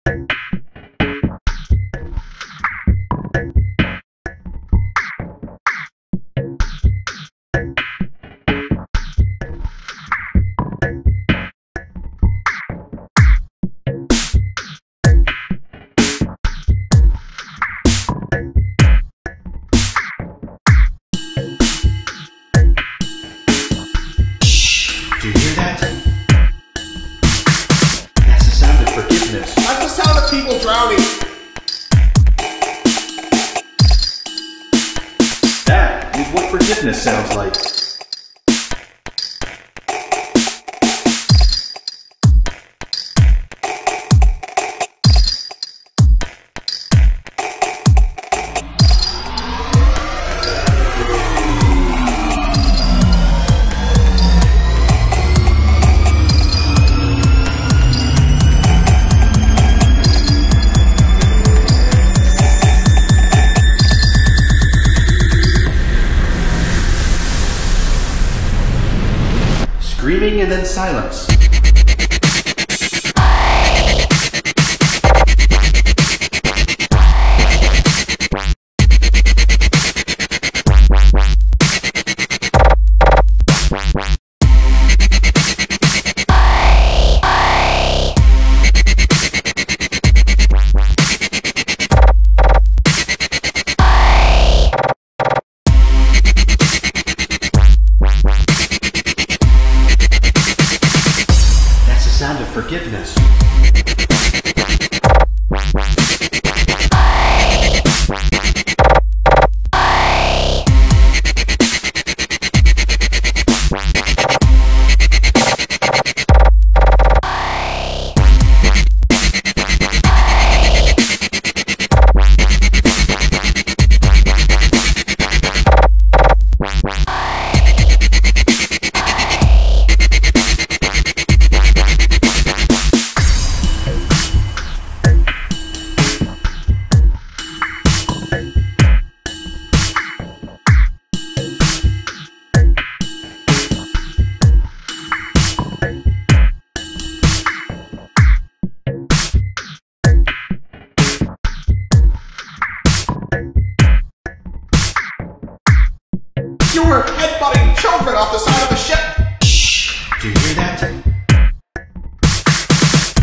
Do you hear that? That's the sound of forgiveness. That's the sound of people drowning. That is what forgiveness sounds like. Screaming and then silence. Sound of forgiveness. You were headbutting children off the side of the ship! Shh! Do you hear that?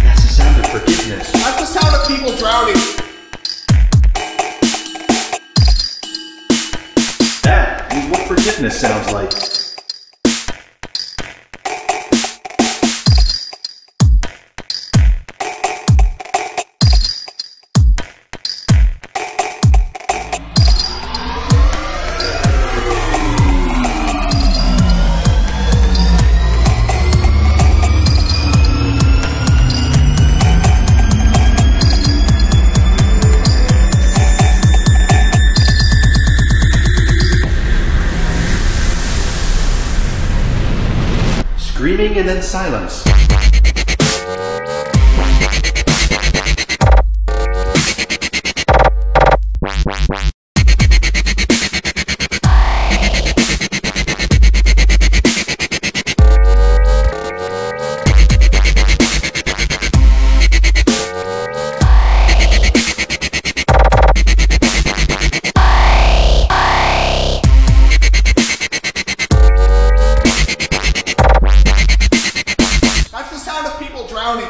That's the sound of forgiveness. That's the sound of people drowning. That is what forgiveness sounds like. Screaming and then silence. That's the sound of people drowning.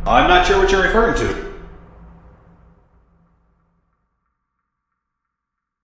I'm not sure what you're referring to.